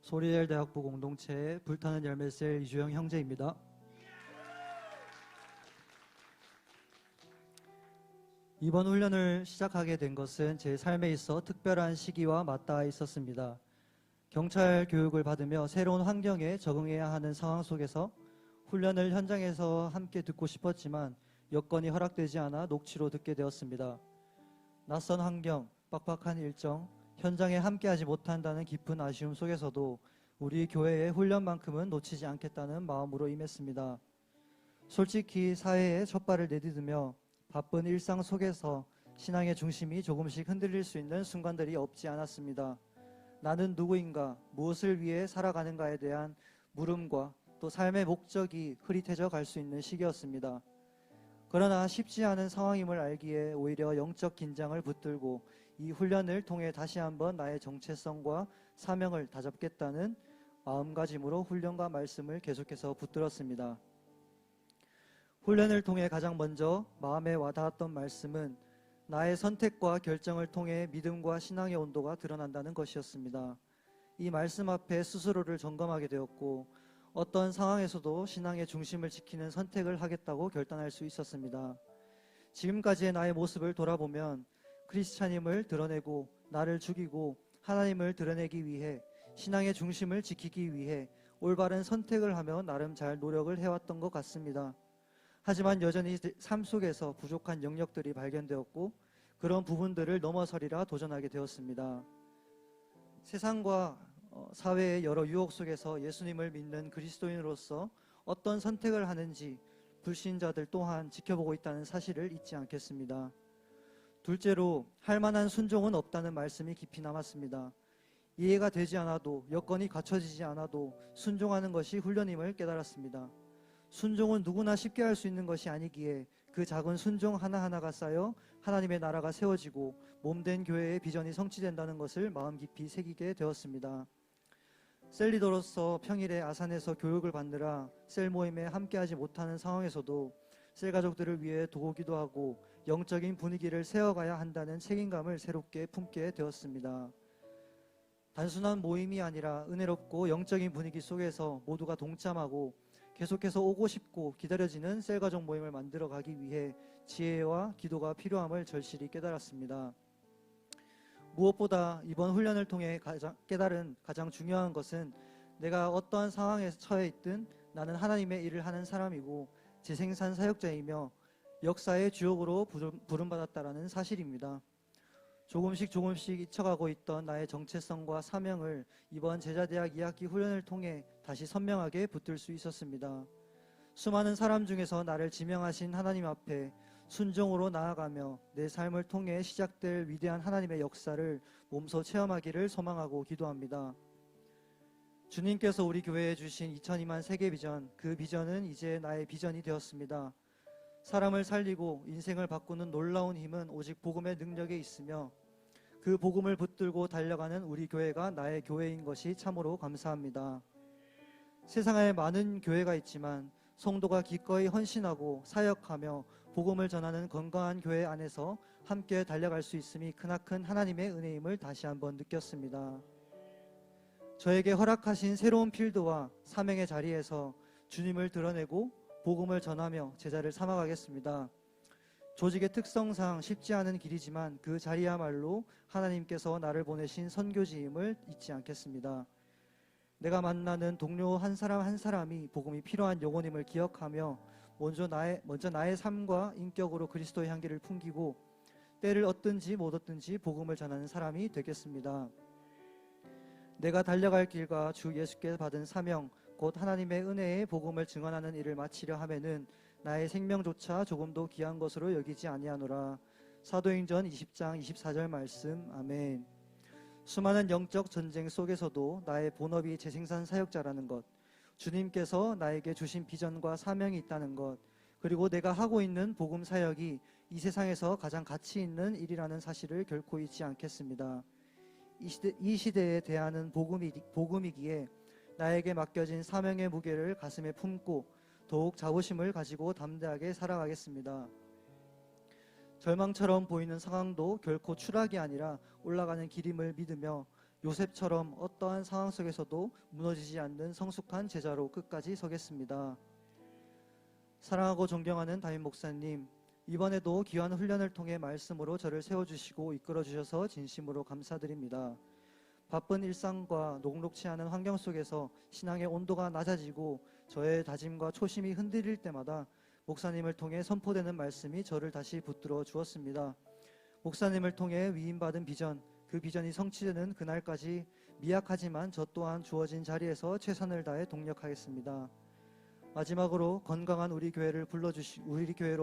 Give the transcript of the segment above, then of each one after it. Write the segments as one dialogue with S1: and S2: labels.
S1: 소리엘 대학부 공동체 불타는 열매셀 이주영 형제입니다. 이번 훈련을 시작하게 된 것은 제 삶에 있어 특별한 시기와 맞닿아 있었습니다. 경찰 교육을 받으며 새로운 환경에 적응해야 하는 상황 속에서 훈련을 현장에서 함께 듣고 싶었지만 여건이 허락되지 않아 녹취로 듣게 되었습니다. 낯선 환경, 빡빡한 일정, 현장에 함께하지 못한다는 깊은 아쉬움 속에서도 우리 교회의 훈련만큼은 놓치지 않겠다는 마음으로 임했습니다. 솔직히 사회에 첫발을 내디디며 바쁜 일상 속에서 신앙의 중심이 조금씩 흔들릴 수 있는 순간들이 없지 않았습니다. 나는 누구인가, 무엇을 위해 살아가는가에 대한 물음과 또 삶의 목적이 흐릿해져 갈 수 있는 시기였습니다. 그러나 쉽지 않은 상황임을 알기에 오히려 영적 긴장을 붙들고 이 훈련을 통해 다시 한번 나의 정체성과 사명을 다잡겠다는 마음가짐으로 훈련과 말씀을 계속해서 붙들었습니다. 훈련을 통해 가장 먼저 마음에 와닿았던 말씀은 나의 선택과 결정을 통해 믿음과 신앙의 온도가 드러난다는 것이었습니다. 이 말씀 앞에 스스로를 점검하게 되었고 어떤 상황에서도 신앙의 중심을 지키는 선택을 하겠다고 결단할 수 있었습니다. 지금까지의 나의 모습을 돌아보면 크리스찬임을 드러내고 나를 죽이고 하나님을 드러내기 위해 신앙의 중심을 지키기 위해 올바른 선택을 하며 나름 잘 노력을 해왔던 것 같습니다. 하지만 여전히 삶 속에서 부족한 영역들이 발견되었고 그런 부분들을 넘어서리라 도전하게 되었습니다. 세상과 사회의 여러 유혹 속에서 예수님을 믿는 그리스도인으로서 어떤 선택을 하는지 불신자들 또한 지켜보고 있다는 사실을 잊지 않겠습니다. 둘째로 할 만한 순종은 없다는 말씀이 깊이 남았습니다. 이해가 되지 않아도 여건이 갖춰지지 않아도 순종하는 것이 훈련임을 깨달았습니다. 순종은 누구나 쉽게 할 수 있는 것이 아니기에 그 작은 순종 하나하나가 쌓여 하나님의 나라가 세워지고 몸된 교회의 비전이 성취된다는 것을 마음 깊이 새기게 되었습니다. 셀리더로서 평일에 아산에서 교육을 받느라 셀 모임에 함께하지 못하는 상황에서도 셀 가족들을 위해 도우기도 하고 영적인 분위기를 세워가야 한다는 책임감을 새롭게 품게 되었습니다. 단순한 모임이 아니라 은혜롭고 영적인 분위기 속에서 모두가 동참하고 계속해서 오고 싶고 기다려지는 셀 가족 모임을 만들어가기 위해 지혜와 기도가 필요함을 절실히 깨달았습니다. 무엇보다 이번 훈련을 통해 깨달은 가장 중요한 것은 내가 어떠한 상황에 처해 있든 나는 하나님의 일을 하는 사람이고 재생산 사역자이며 역사의 주역으로 부름받았다라는 사실입니다. 조금씩 잊혀가고 있던 나의 정체성과 사명을 이번 제자대학 2학기 훈련을 통해 다시 선명하게 붙들 수 있었습니다. 수많은 사람 중에서 나를 지명하신 하나님 앞에 순종으로 나아가며 내 삶을 통해 시작될 위대한 하나님의 역사를 몸소 체험하기를 소망하고 기도합니다. 주님께서 우리 교회에 주신 2002만 세계 비전, 그 비전은 이제 나의 비전이 되었습니다. 사람을 살리고 인생을 바꾸는 놀라운 힘은 오직 복음의 능력에 있으며 그 복음을 붙들고 달려가는 우리 교회가 나의 교회인 것이 참으로 감사합니다. 세상에 많은 교회가 있지만 성도가 기꺼이 헌신하고 사역하며 복음을 전하는 건강한 교회 안에서 함께 달려갈 수 있음이 크나큰 하나님의 은혜임을 다시 한번 느꼈습니다. 저에게 허락하신 새로운 필드와 사명의 자리에서 주님을 드러내고 복음을 전하며 제자를 삼아가겠습니다. 조직의 특성상 쉽지 않은 길이지만 그 자리야말로 하나님께서 나를 보내신 선교지임을 잊지 않겠습니다. 내가 만나는 동료 한 사람 한 사람이 복음이 필요한 영혼임을 기억하며 먼저 나의 삶과 인격으로 그리스도의 향기를 풍기고 때를 얻든지 못 얻든지 복음을 전하는 사람이 되겠습니다. 내가 달려갈 길과 주 예수께 받은 사명 곧 하나님의 은혜의 복음을 증언하는 일을 마치려 하면은 나의 생명조차 조금도 귀한 것으로 여기지 아니하노라. 사도행전 20장 24절 말씀. 아멘. 수많은 영적 전쟁 속에서도 나의 본업이 재생산 사역자라는 것, 주님께서 나에게 주신 비전과 사명이 있다는 것, 그리고 내가 하고 있는 복음 사역이 이 세상에서 가장 가치 있는 일이라는 사실을 결코 잊지 않겠습니다. 이 시대에 대하는 복음이기에 나에게 맡겨진 사명의 무게를 가슴에 품고 더욱 자부심을 가지고 담대하게 살아가겠습니다. 절망처럼 보이는 상황도 결코 추락이 아니라 올라가는 길임을 믿으며 요셉처럼 어떠한 상황 속에서도 무너지지 않는 성숙한 제자로 끝까지 서겠습니다. 사랑하고 존경하는 담임 목사님, 이번에도 귀한 훈련을 통해 말씀으로 저를 세워주시고 이끌어주셔서 진심으로 감사드립니다. 바쁜 일상과 녹록치 않은 환경 속에서 신앙의 온도가 낮아지고 저의 다짐과 초심이 흔들릴 때마다 목사님을 통해 선포되는 말씀이 저를 다시 붙들어 주었습니다. 목사님을 통해 위임받은 비전, 그 비전이 성취되는 그날까지 미약하지만 저 또한 주어진 자리에서 최선을 다해 동력하겠습니다. 마지막으로 건강한 우리 교회로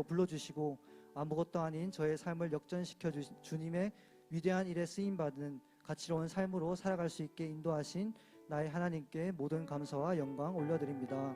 S1: 불러주시고 아무것도 아닌 저의 삶을 역전시켜 주님의 위대한 일에 쓰임받은 가치로운 삶으로 살아갈 수 있게 인도하신 나의 하나님께 모든 감사와 영광 올려드립니다.